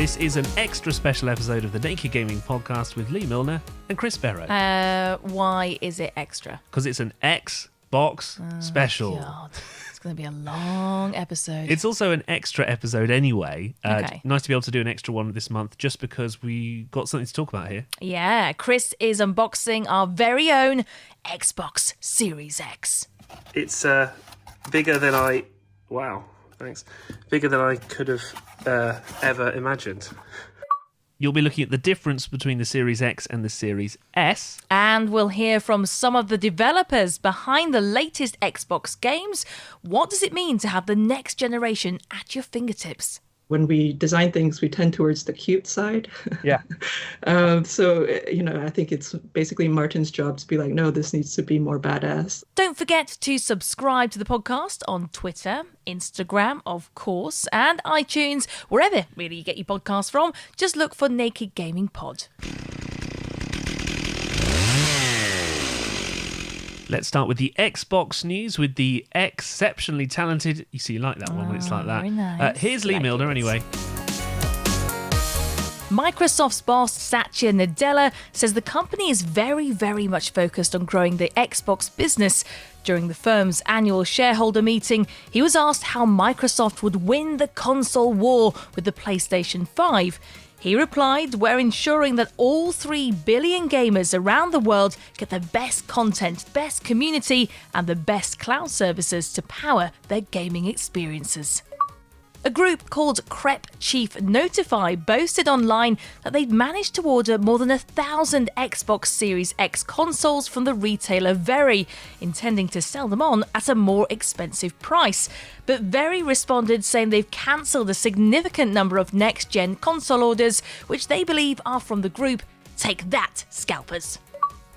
This is an extra special episode of the Naked Gaming Podcast with Lee Milner and Chris Barrow. Why is it extra? Because it's an Xbox special. God. It's going to be a long episode. It's also an extra episode anyway. Okay. Nice to be able to do an extra one this month just because we got something to talk about here. Yeah, Chris is unboxing our very own Xbox Series X. It's bigger than I... Wow, thanks. Bigger than I could have ever imagined. You'll be looking at the difference between the Series X and the Series S. And we'll hear from some of the developers behind the latest Xbox games. What does it mean to have the next generation at your fingertips? When we design things, we tend towards the cute side. Yeah. I think it's basically Martin's job to be like, no, this needs to be more badass. Don't forget to subscribe to the podcast on Twitter, Instagram, of course, and iTunes, wherever really you get your podcasts from. Just look for Naked Gaming Pod. Let's start with the Xbox news with the exceptionally talented... You see, you like that one when it's like that. Very nice. Here's Lee Milner anyway. Microsoft's boss, Satya Nadella, says the company is very, very much focused on growing the Xbox business. During the firm's annual shareholder meeting, he was asked how Microsoft would win the console war with the PlayStation 5. He replied, "We're ensuring that all 3 billion gamers around the world get the best content, best community, and the best cloud services to power their gaming experiences." A group called Crep Chief Notify boasted online that they'd managed to order more than 1,000 Xbox Series X consoles from the retailer Very, intending to sell them on at a more expensive price. But Very responded saying they've cancelled a significant number of next-gen console orders, which they believe are from the group. Take that, scalpers.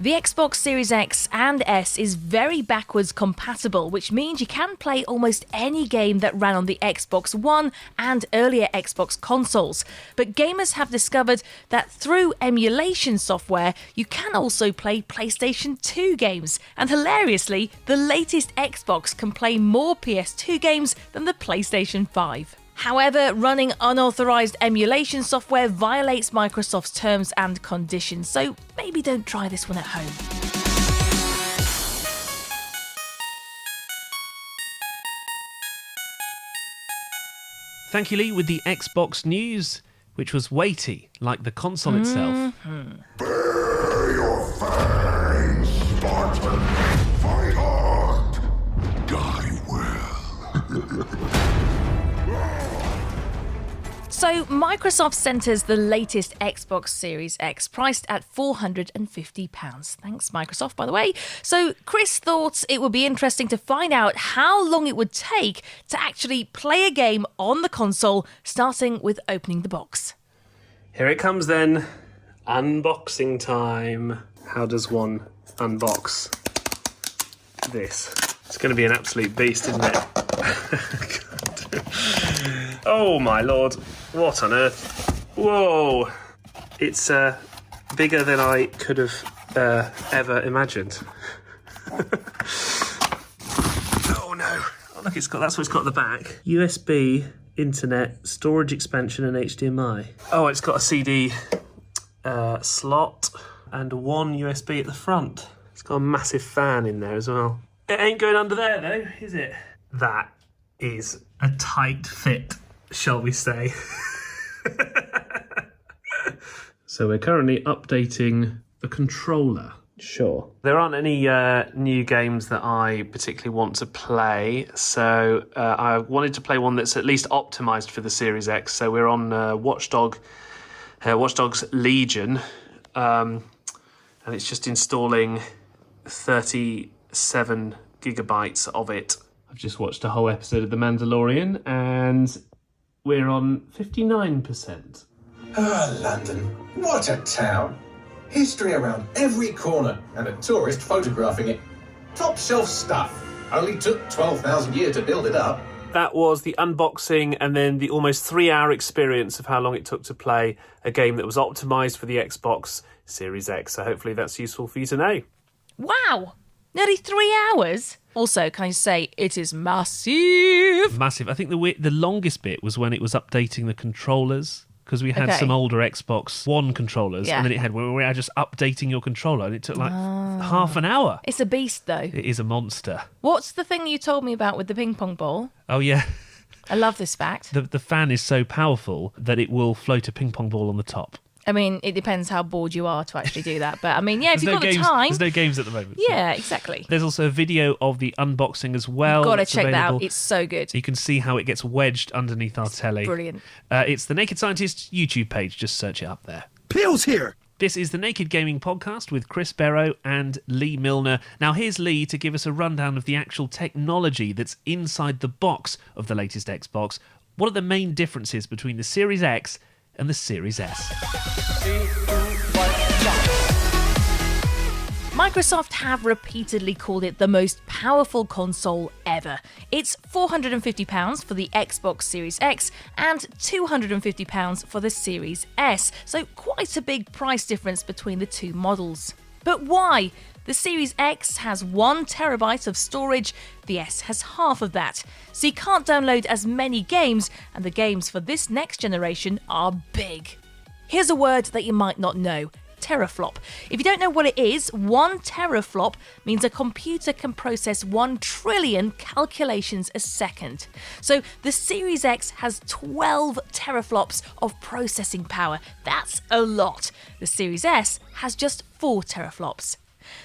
The Xbox Series X and S is very backwards compatible, which means you can play almost any game that ran on the Xbox One and earlier Xbox consoles. But gamers have discovered that through emulation software, you can also play PlayStation 2 games. And hilariously, the latest Xbox can play more PS2 games than the PlayStation 5. However, running unauthorized emulation software violates Microsoft's terms and conditions, so maybe don't try this one at home. Thank you, Lee, with the Xbox news, which was weighty, like the console itself. Bare your fangs, Spartan! Fight hard! Die well! So, Microsoft centres the latest Xbox Series X, priced at £450. Thanks, Microsoft, by the way. So, Chris thought it would be interesting to find out how long it would take to actually play a game on the console, starting with opening the box. Here it comes then. Unboxing time. How does one unbox this? It's going to be an absolute beast, isn't it? Oh my lord. What on earth? Whoa. It's bigger than I could have ever imagined. Oh no. Oh, look, that's what it's got at the back. USB, internet, storage expansion and HDMI. Oh, it's got a CD slot and one USB at the front. It's got a massive fan in there as well. It ain't going under there though, is it? That is a tight fit, shall we say. So we're currently updating the controller. Sure. There aren't any new games that I particularly want to play, so I wanted to play one that's at least optimised for the Series X. So we're on Watch Dogs Legion, and it's just installing 37 gigabytes of it. I've just watched a whole episode of The Mandalorian, and we're on 59%. Ah, London. What a town. History around every corner and a tourist photographing it. Top shelf stuff. Only took 12,000 years to build it up. That was the unboxing and then the almost 3-hour experience of how long it took to play a game that was optimised for the Xbox Series X. So hopefully that's useful for you to know. Wow! Nearly 3 hours? Also, can I say, it is massive. Massive. I think the longest bit was when it was updating the controllers, because we had Okay. some older Xbox One controllers, Yeah. and then it had where we were just updating your controller, and it took like half an hour. It's a beast, though. It is a monster. What's the thing you told me about with the ping pong ball? Oh yeah, I love this fact. the fan is so powerful that it will float a ping pong ball on the top. I mean, it depends how bored you are to actually do that. But I mean, yeah, if There's you've no got games. the time. There's no games at the moment. so- Yeah, exactly. There's also a video of the unboxing as well. Gotta that's check that out. available. It's so good. So you can see how it gets wedged underneath our telly. Brilliant. It's the Naked Scientist YouTube page. Just search it up there. Peel's here. This is the Naked Gaming Podcast with Chris Barrow and Lee Milner. Now, here's Lee to give us a rundown of the actual technology that's inside the box of the latest Xbox. What are the main differences between the Series X and the Series S? Microsoft have repeatedly called it the most powerful console ever. It's £450 for the Xbox Series X and £250 for the Series S, so quite a big price difference between the two models. But why? The Series X has 1 terabyte of storage, the S has half of that, so you can't download as many games, and the games for this next generation are big. Here's a word that you might not know. Teraflop. If you don't know what it is, 1 teraflop means a computer can process 1 trillion calculations a second. So the Series X has 12 teraflops of processing power. That's a lot. The Series S has just 4 teraflops.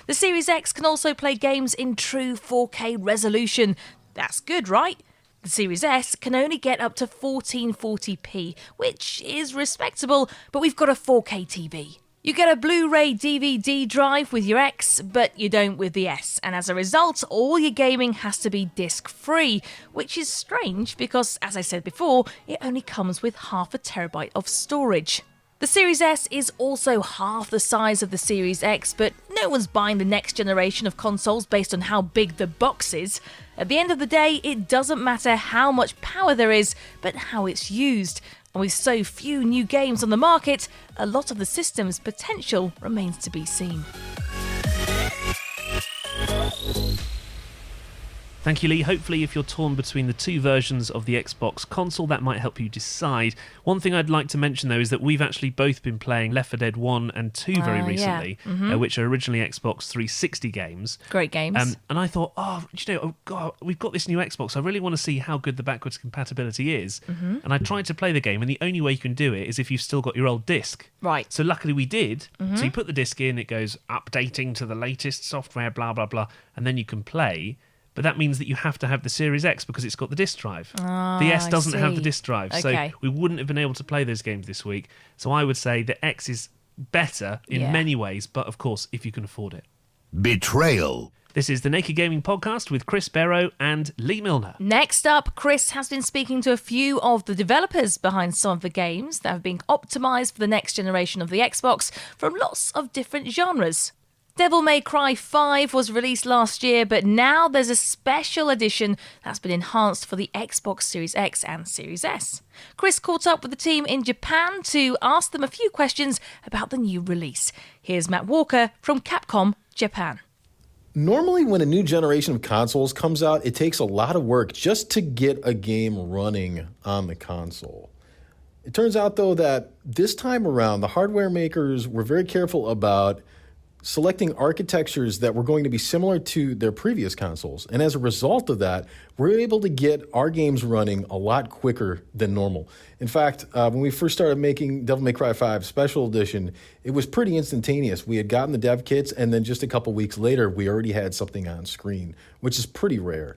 The Series X can also play games in true 4K resolution. That's good, right? The Series S can only get up to 1440p, which is respectable, but we've got a 4K TV. You get a Blu-ray DVD drive with your X, but you don't with the S, and as a result, all your gaming has to be disc-free, which is strange because, as I said before, it only comes with half a terabyte of storage. The Series S is also half the size of the Series X, but no one's buying the next generation of consoles based on how big the box is. At the end of the day, it doesn't matter how much power there is, but how it's used. And with so few new games on the market, a lot of the system's potential remains to be seen. Thank you, Lee. Hopefully, if you're torn between the two versions of the Xbox console, that might help you decide. One thing I'd like to mention, though, is that we've actually both been playing Left 4 Dead 1 and 2 very yeah. recently, which are originally Xbox 360 games. Great games. And I thought, oh God, we've got this new Xbox. I really want to see how good the backwards compatibility is. And I tried to play the game, and the only way you can do it is if you've still got your old disc. Right. So luckily we did. So you put the disc in, it goes updating to the latest software, blah, blah, blah, and then you can play. But that means that you have to have the Series X because it's got the disc drive. The S doesn't have the disc drive. Okay. So we wouldn't have been able to play those games this week. So I would say the X is better in many ways, but of course, if you can afford it. Betrayal. This is the Naked Gaming Podcast with Chris Barrow and Lee Milner. Next up, Chris has been speaking to a few of the developers behind some of the games that have been optimised for the next generation of the Xbox from lots of different genres. Devil May Cry 5 was released last year, but now there's a special edition that's been enhanced for the Xbox Series X and Series S. Chris caught up with the team in Japan to ask them a few questions about the new release. Here's Matt Walker from Capcom Japan. Normally, when a new generation of consoles comes out, it takes a lot of work just to get a game running on the console. It turns out, though, that this time around, the hardware makers were very careful about selecting architectures that were going to be similar to their previous consoles. And as a result of that, we're able to get our games running a lot quicker than normal. In fact, when we first started making Devil May Cry 5 Special Edition, it was pretty instantaneous. We had gotten the dev kits, and then just a couple weeks later, we already had something on screen, which is pretty rare.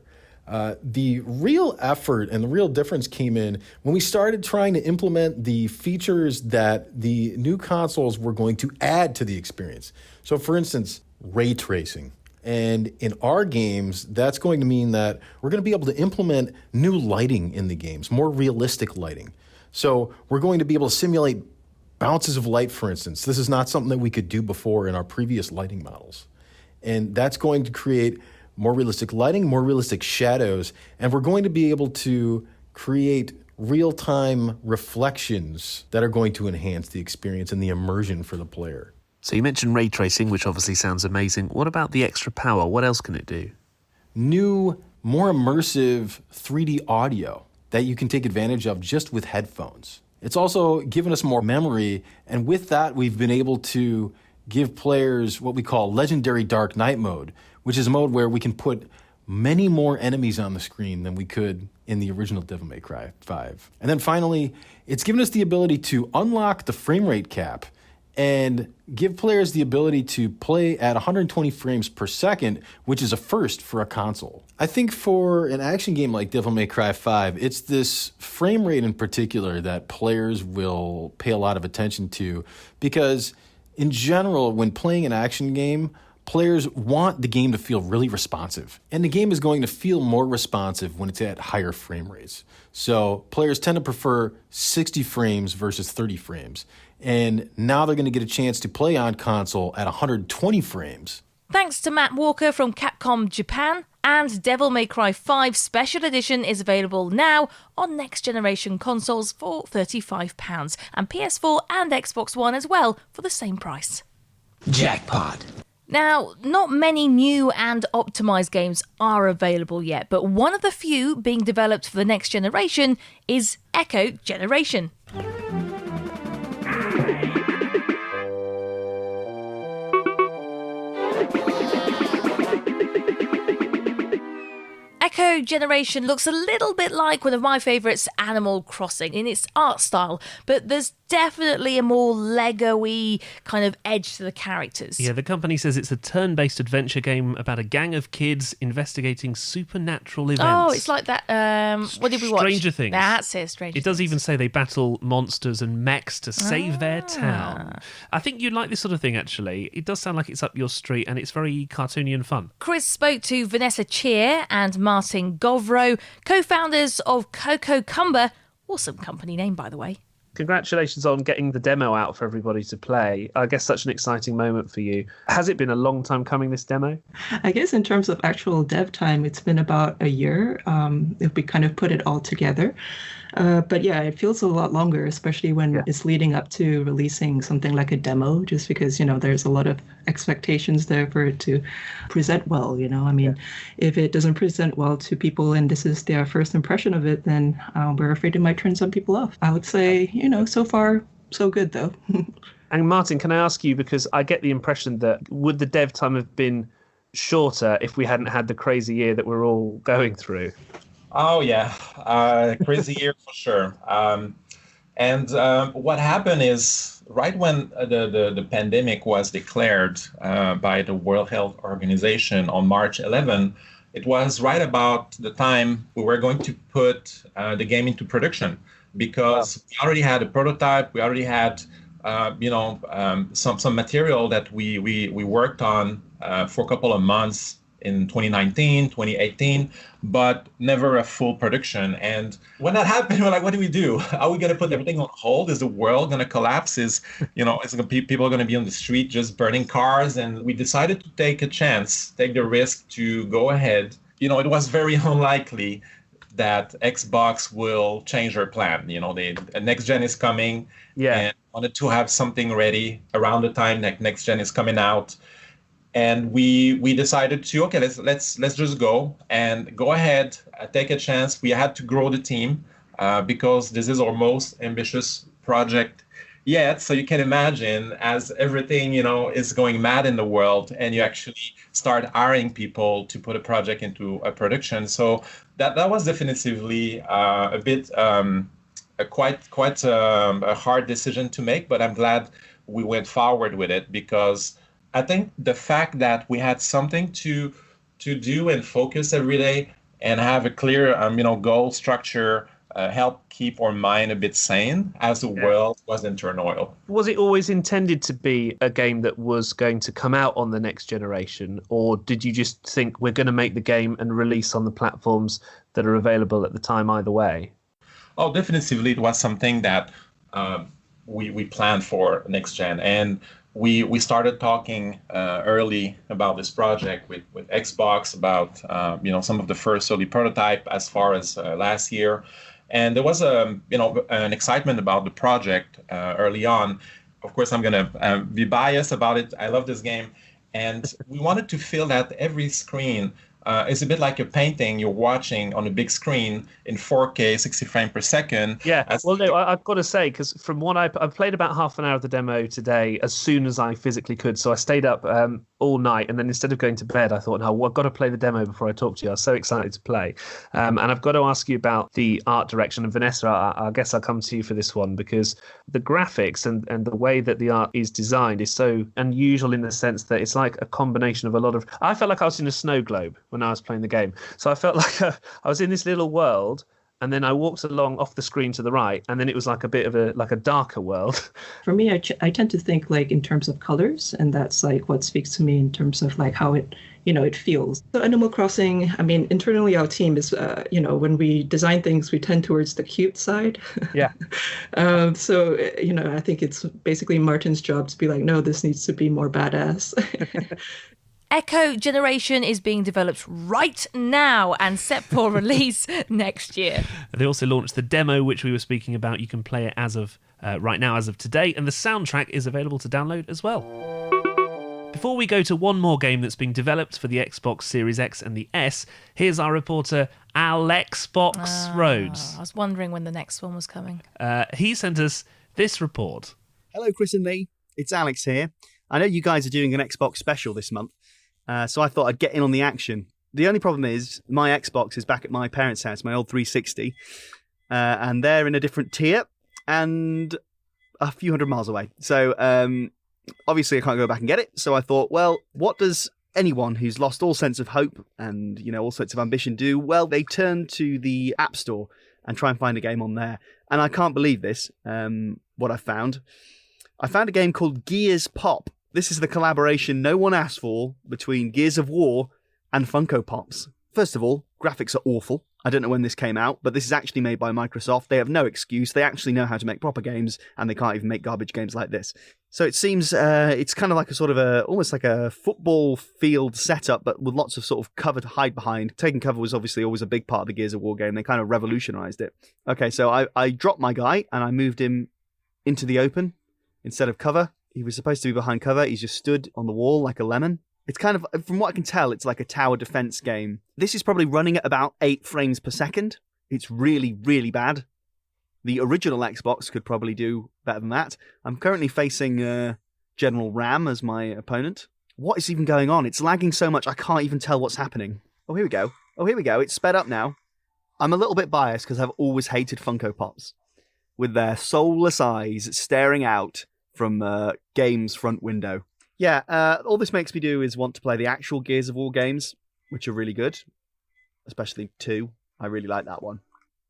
The real effort and the real difference came in when we started trying to implement the features that the new consoles were going to add to the experience. So, for instance, ray tracing. And in our games, that's going to mean that we're going to be able to implement new lighting in the games, more realistic lighting. So we're going to be able to simulate bounces of light, for instance. This is not something that we could do before in our previous lighting models. And that's going to create more realistic lighting, more realistic shadows, and we're going to be able to create real-time reflections that are going to enhance the experience and the immersion for the player. So you mentioned ray tracing, which obviously sounds amazing. What about the extra power? What else can it do? New, more immersive 3D audio that you can take advantage of just with headphones. It's also given us more memory, and with that, we've been able to give players what we call Legendary Dark Knight mode, which is a mode where we can put many more enemies on the screen than we could in the original Devil May Cry 5. And then finally, it's given us the ability to unlock the frame rate cap and give players the ability to play at 120 frames per second, which is a first for a console. I think for an action game like Devil May Cry 5, it's this frame rate in particular that players will pay a lot of attention to, because in general, when playing an action game, players want the game to feel really responsive. And the game is going to feel more responsive when it's at higher frame rates. So players tend to prefer 60 frames versus 30 frames. And now they're going to get a chance to play on console at 120 frames. Thanks to Matt Walker from Capcom Japan. And Devil May Cry 5 Special Edition is available now on next-generation consoles for £35, and PS4 and Xbox One as well for the same price. Jackpot. Now, not many new and optimised games are available yet, but one of the few being developed for the next generation is Echo Generation. Echo Generation looks a little bit like one of my favourites, Animal Crossing, in its art style, but there's definitely a more Lego-y kind of edge to the characters. Yeah, the company says it's a turn-based adventure game about a gang of kids investigating supernatural events. Oh, it's like that, what did we watch? Stranger Things. That's it, Stranger Things. It does even say they battle monsters and mechs to save their town. I think you'd like this sort of thing, actually. It does sound like it's up your street, and it's very cartoony and fun. Chris spoke to Vanessa Cheer and Martin Govro, co-founders of Coco Cumber. Awesome company name, by the way. Congratulations on getting the demo out for everybody to play. I guess such an exciting moment for you. Has it been a long time coming, this demo? I guess in terms of actual dev time, it's been about a year if we kind of put it all together. But yeah, it feels a lot longer, especially when it's leading up to releasing something like a demo, just because, there's a lot of expectations there for it to present well, I mean, if it doesn't present well to people and this is their first impression of it, then we're afraid it might turn some people off. I would say, so far, so good, though. And Martin, can I ask you, because I get the impression that would the dev time have been shorter if we hadn't had the crazy year that we're all going through? Oh, yeah. Crazy year for sure. And what happened is right when the pandemic was declared by the World Health Organization on March 11, it was right about the time we were going to put the game into production, because we already had a prototype. We already had, some material that we worked on for a couple of months in 2019, 2018, but never a full production. And when that happened, we're like, what do we do? Are we going to put everything on hold? Is the world going to collapse? Is, people are going to be on the street just burning cars? And we decided to take a chance, take the risk to go ahead. It was very unlikely that Xbox will change their plan. The next gen is coming. Yeah. And wanted to have something ready around the time that next gen is coming out. And we decided to, let's just go ahead, take a chance. We had to grow the team because this is our most ambitious project yet. So you can imagine, as everything, is going mad in the world, and you actually start hiring people to put a project into a production. So that was definitively a bit quite a hard decision to make, but I'm glad we went forward with it, because I think the fact that we had something to do and focus every day and have a clear, goal structure help keep our mind a bit sane as the world was in turmoil. Was it always intended to be a game that was going to come out on the next generation, or did you just think we're going to make the game and release on the platforms that are available at the time either way? Oh, definitively, it was something that we planned for next gen, and we started talking early about this project with Xbox about some of the first early prototype as far as last year, and there was an excitement about the project early on. Of course, I'm gonna be biased about it. I love this game, and we wanted to feel that every screen It's a bit like a painting you're watching on a big screen in 4K, 60 frames per second. Yeah, well, no, I've got to say, because from what I've played about half an hour of the demo today as soon as I physically could. So I stayed up all night, and then instead of going to bed, I thought, no, I've got to play the demo before I talk to you. I was so excited to play. And I've got to ask you about the art direction. And Vanessa, I guess I'll come to you for this one, because the graphics and the way that the art is designed is so unusual in the sense that it's like a combination of a lot of... I felt like I was in a snow globe when I was playing the game. So I felt like I was in this little world, and then I walked along off the screen to the right, and then it was like a bit of a darker world. For me, I tend to think like in terms of colors, and that's like what speaks to me in terms of like how it, it feels. So Animal Crossing, I mean, internally our team is, when we design things, we tend towards the cute side. Yeah. So, I think it's basically Martin's job to be like, no, this needs to be more badass. Echo Generation is being developed right now and set for release next year. They also launched the demo, which we were speaking about. You can play it as of right now, as of today, and the soundtrack is available to download as well. Before we go to one more game that's being developed for the Xbox Series X and the S, here's our reporter, Alexbox Rhodes. I was wondering when the next one was coming. He sent us this report. Hello, Chris and Lee. It's Alex here. I know you guys are doing an Xbox special this month, so I thought I'd get in on the action. The only problem is my Xbox is back at my parents' house, my old 360, and they're in a different tier and a few hundred miles away. So obviously I can't go back and get it. So I thought, well, what does anyone who's lost all sense of hope and, all sorts of ambition do? Well, they turn to the App Store and try and find a game on there. And I can't believe this, what I found. I found a game called Gears Pop. This is the collaboration no one asked for between Gears of War and Funko Pops. First of all, graphics are awful. I don't know when this came out, but this is actually made by Microsoft. They have no excuse. They actually know how to make proper games, and they can't even make garbage games like this. So it seems it's kind of like almost like a football field setup, but with lots of sort of cover to hide behind. Taking cover was obviously always a big part of the Gears of War game. They kind of revolutionized it. Okay, so I dropped my guy, and I moved him into the open instead of cover. He was supposed to be behind cover. He's just stood on the wall like a lemon. It's kind of, from what I can tell, it's like a tower defense game. This is probably running at about 8 frames per second. It's really, really bad. The original Xbox could probably do better than that. I'm currently facing General Ram as my opponent. What is even going on? It's lagging so much I can't even tell what's happening. Oh, here we go. It's sped up now. I'm a little bit biased because I've always hated Funko Pops with their soulless eyes staring out from game's front window. Yeah, all this makes me do is want to play the actual Gears of War games, which are really good, especially 2. I really like that one.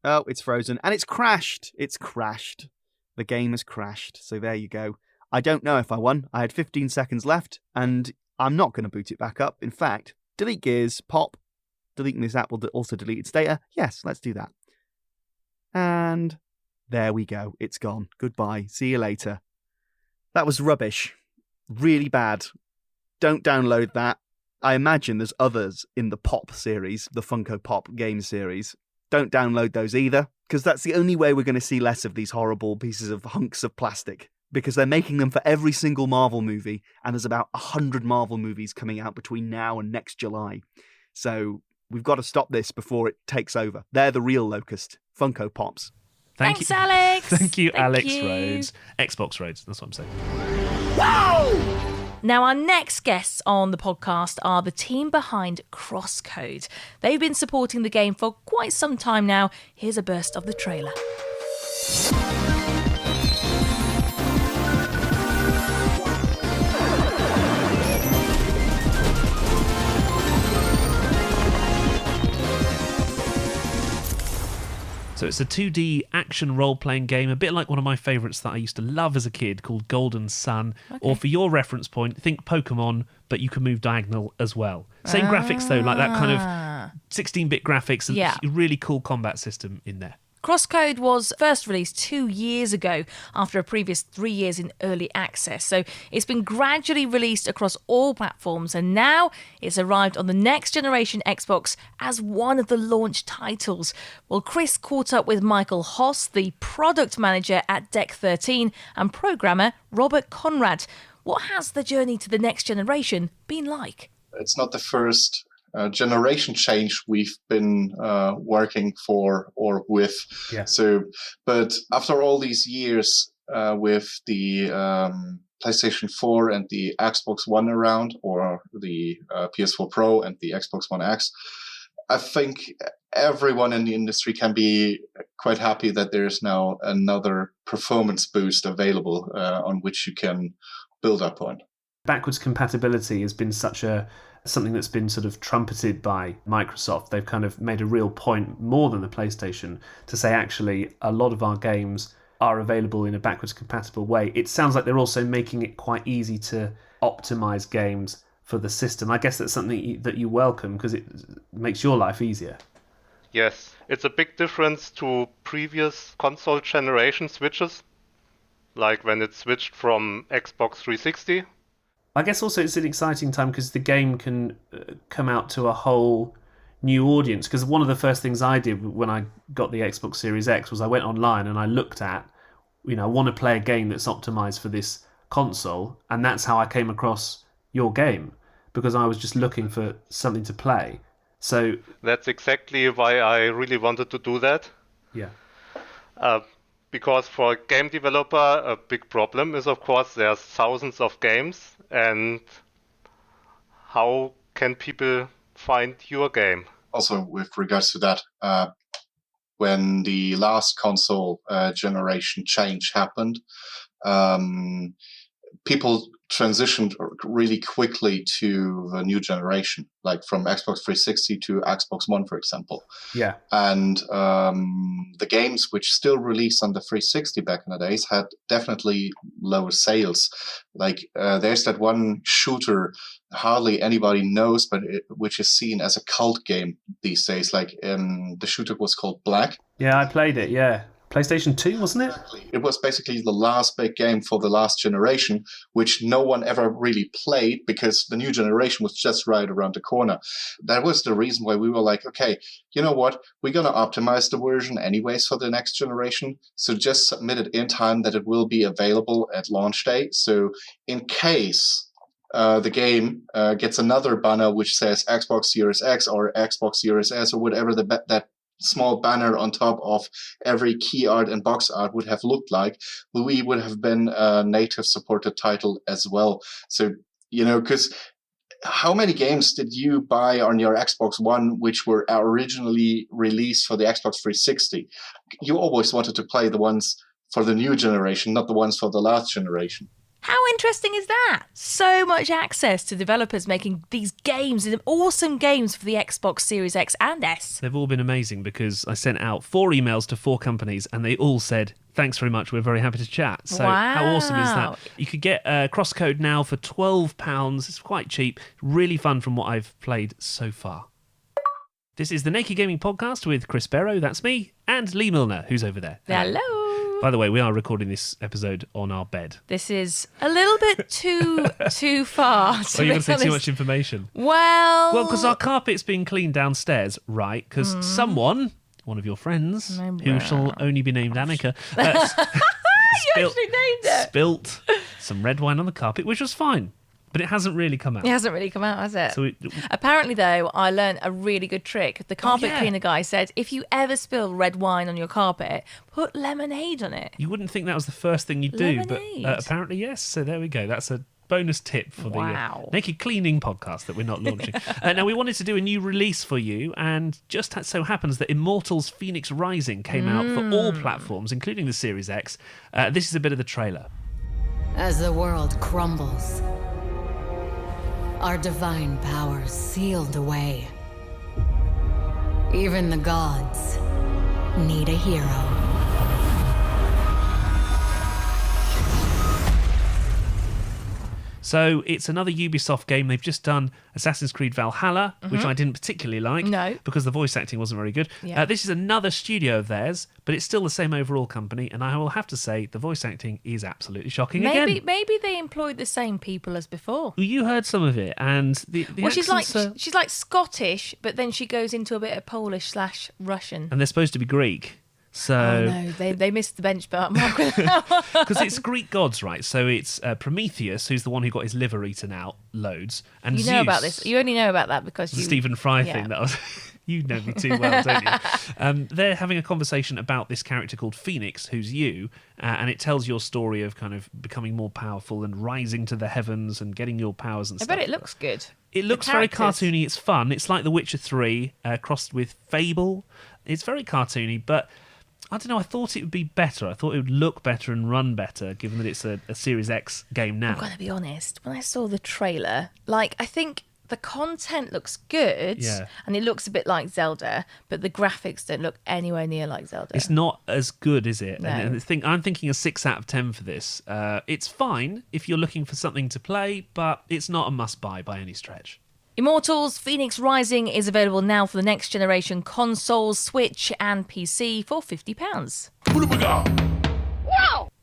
Oh, it's frozen, and it's crashed. It's crashed. The game has crashed, so there you go. I don't know if I won. I had 15 seconds left, and I'm not going to boot it back up. In fact, delete Gears, Pop. Deleting this app will also delete its data. Yes, let's do that. And there we go. It's gone. Goodbye. See you later. That was rubbish. Really bad. Don't download that. I imagine there's others in the Pop series, the Funko Pop game series. Don't download those either, because that's the only way we're going to see less of these horrible pieces of hunks of plastic, because they're making them for every single Marvel movie, and there's about 100 Marvel movies coming out between now and next July. So we've got to stop this before it takes over. They're the real locust. Funko Pops. Thanks, Alex. Thank you, Alex Rhodes. Xbox Rhodes, that's what I'm saying. Wow! Now, our next guests on the podcast are the team behind Crosscode. They've been supporting the game for quite some time now. Here's a burst of the trailer. So it's a 2D action role-playing game, a bit like one of my favourites that I used to love as a kid called Golden Sun. Okay. Or for your reference point, think Pokemon, but you can move diagonal as well. Same graphics though, like that kind of 16-bit graphics and really cool combat system in there. Crosscode was first released 2 years ago after a previous 3 years in early access. So it's been gradually released across all platforms, and now it's arrived on the next generation Xbox as one of the launch titles. Well, Chris caught up with Michael Hoss, the product manager at Deck 13, and programmer Robert Conrad. What has the journey to the next generation been like? It's not the first generation change we've been working for or with. Yeah. So, but after all these years with the PlayStation 4 and the Xbox One around, or the PS4 Pro and the Xbox One X, I think everyone in the industry can be quite happy that there is now another performance boost available on which you can build up on. Backwards compatibility has been something that's been sort of trumpeted by Microsoft. They've kind of made a real point, more than the PlayStation, to say actually a lot of our games are available in a backwards compatible way. It sounds like they're also making it quite easy to optimize games for the system. I guess that's something that you welcome because it makes your life easier. Yes, it's a big difference to previous console generation switches, like when it switched from Xbox 360. I guess also it's an exciting time because the game can come out to a whole new audience. Because one of the first things I did when I got the Xbox Series X was I went online and I looked at, I want to play a game that's optimized for this console, and that's how I came across your game, because I was just looking for something to play. So that's exactly why I really wanted to do that. Yeah. Because for a game developer, a big problem is, of course, there's thousands of games, and how can people find your game? Also, with regards to that, when the last console generation change happened, people transitioned really quickly to the new generation, like from Xbox 360 to Xbox One, for example. Yeah. And the games which still released on the 360 back in the days had definitely lower sales. Like there's that one shooter hardly anybody knows, but which is seen as a cult game these days. Like the shooter was called Black. Yeah, I played it, yeah. PlayStation 2, wasn't it? It was basically the last big game for the last generation, which no one ever really played because the new generation was just right around the corner. That was the reason why we were like, okay, you know what? We're going to optimize the version anyways for the next generation. So just submit it in time that it will be available at launch day. So in case the game gets another banner which says Xbox Series X or Xbox Series S or whatever that small banner on top of every key art and box art would have looked like, we would have been a native supported title as well. So, because how many games did you buy on your Xbox One which were originally released for the Xbox 360? You always wanted to play the ones for the new generation, not the ones for the last generation. How interesting is that? So much access to developers making these games, these awesome games for the Xbox Series X and S. They've all been amazing because I sent out 4 emails to 4 companies and they all said, thanks very much, we're very happy to chat. So How awesome is that? You could get Crosscode now for £12. It's quite cheap. Really fun from what I've played so far. This is the Naked Gaming Podcast with Chris Barrow, that's me, and Lee Milner, who's over there. Hello. By the way, we are recording this episode on our bed. This is a little bit too far. Are you going to say too much information? Well, because our carpet's being cleaned downstairs, right? Because someone, one of your friends, who shall only be named Annika, spilt some red wine on the carpet, which was fine. But it hasn't really come out. It hasn't really come out, has it? So apparently, though, I learned a really good trick. The carpet cleaner guy said, if you ever spill red wine on your carpet, put lemonade on it. You wouldn't think that was the first thing you'd do, but apparently, yes. So there we go. That's a bonus tip for the Naked Cleaning Podcast that we're not launching. Now, we wanted to do a new release for you, and just so happens that Immortals Phoenix Rising came out for all platforms, including the Series X. This is a bit of the trailer. As the world crumbles, our divine powers sealed away. Even the gods need a hero. So it's another Ubisoft game. They've just done Assassin's Creed Valhalla, which I didn't particularly like because the voice acting wasn't very good. Yeah. This is another studio of theirs, but it's still the same overall company, and I will have to say the voice acting is absolutely shocking again. Maybe they employed the same people as before. Well, you heard some of it, and the she's like Scottish, but then she goes into a bit of Polish/Russian. And they're supposed to be Greek. So, Oh no, they missed the benchmark mark with that one. because it's Greek gods, right? So it's Prometheus, who's the one who got his liver eaten out loads, and You Zeus, know about this. You only know about that because the you... Stephen Fry yeah. thing that was. You know me too well, don't you? They're having a conversation about this character called Phoenix, who's you, and it tells your story of kind of becoming more powerful and rising to the heavens and getting your powers and I stuff. bet it looks good. It looks The very characters. cartoony. It's fun. It's like The Witcher 3 crossed with Fable. It's very cartoony, but I don't know. I thought it would be better. I thought it would look better and run better, given that it's a Series X game now. I'm going to be honest. When I saw the trailer, I think the content looks good, Yeah. and it looks a bit like Zelda, but the graphics don't look anywhere near like Zelda. It's not as good, is it? No. And I'm thinking a 6 out of 10 for this. It's fine if you're looking for something to play, but it's not a must-buy by any stretch. Immortals Phoenix Rising is available now for the next generation consoles, Switch and PC for £50.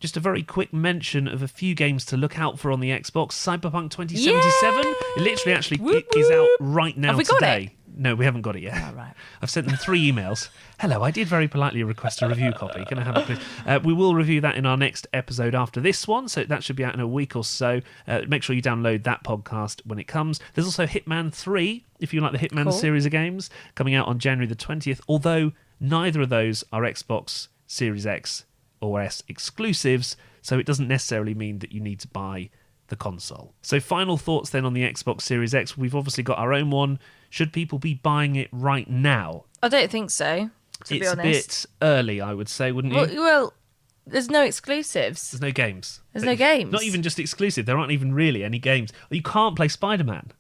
Just a very quick mention of a few games to look out for on the Xbox. Cyberpunk 2077. It literally actually is out right now Have we got today. it? No, we haven't got it yet. Oh, right. I've sent them 3 emails. Hello, I did very politely request a review copy. Can I have it, please? We will review that in our next episode after this one, so that should be out in a week or so. Make sure you download that podcast when it comes. There's also Hitman 3, if you like the Hitman Cool. series of games, coming out on January the 20th, although neither of those are Xbox Series X or S exclusives, so it doesn't necessarily mean that you need to buy the console. So final thoughts then on the Xbox Series X. We've obviously got our own one. Should people be buying it right now? I don't think so, to be It's a honest. bit early, I would say, wouldn't you? Well, there's no exclusives. There's no games. There's no games. Not even just exclusive. There aren't even really any games. You can't play Spider-Man.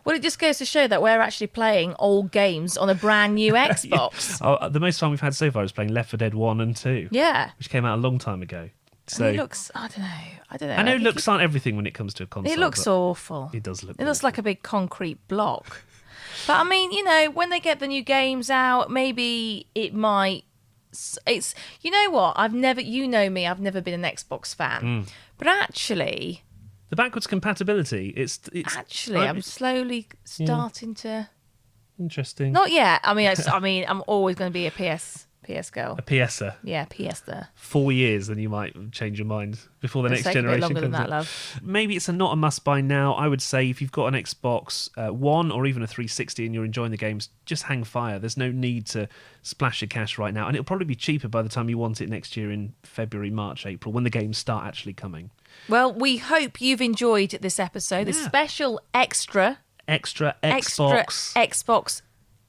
Well, it just goes to show that we're actually playing old games on a brand new Xbox. Oh, the most fun we've had so far is playing Left 4 Dead 1 and 2. Yeah. Which came out a long time ago. So And it looks, I don't know. I know think looks aren't everything when it comes to a console. It looks but awful. It does look It looks like a big concrete block. But I mean, when they get the new games out, maybe it might. It's you know what? You know me. I've never been an Xbox fan, but actually, the backwards compatibility. It's I'm slowly starting to. Interesting. Not yet. I mean, I'm always going to be a PS girl. A PSer. Yeah, PSer. 4 years, then you might change your mind before the It'll next take a bit generation longer comes than that, out. love. Maybe it's not a must-buy now. I would say if you've got an Xbox One or even a 360 and you're enjoying the games, just hang fire. There's no need to splash your cash right now, and it'll probably be cheaper by the time you want it next year in February, March, April, when the games start actually coming. Well, we hope you've enjoyed this episode. The special extra Xbox.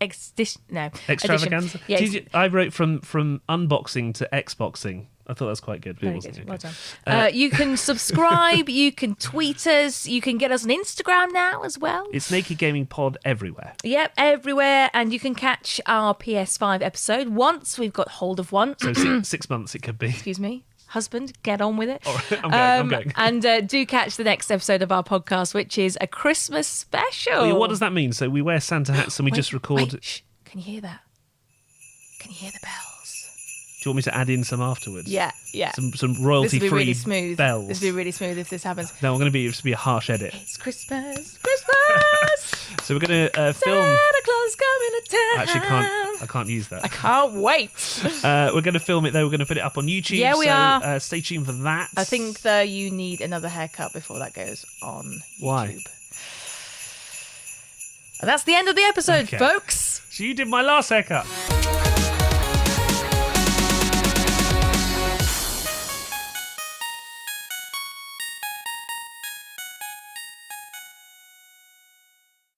Extravaganza. Edition. Yeah, I wrote from unboxing to Xboxing. I thought that was quite good. But it very wasn't. good. Okay. Well done. You can subscribe. You can tweet us. You can get us on Instagram now as well. It's Naked Gaming Pod everywhere. Yep, everywhere. And you can catch our PS5 episode once we've got hold of one. So 6 months it could be. Excuse me. Husband, get on with it. All right, I'm going. And do catch the next episode of our podcast, which is a Christmas special. Oh, yeah, what does that mean? So we wear Santa hats and we just record. Wait, shh. Can you hear that? Can you hear the bells? Do you want me to add in some afterwards? Yeah. Some royalty-free This will be really smooth. bells. This will be really smooth if this happens. No, it's going to be a harsh edit. It's Christmas. So we're going to film. Santa Claus coming to town. Actually, I can't use that. I can't wait. We're going to film it though. We're going to put it up on YouTube. Yeah, we are. Stay tuned for that. I think though you need another haircut before that goes on YouTube. Why? And that's the end of the episode, Okay. folks. So you did my last haircut.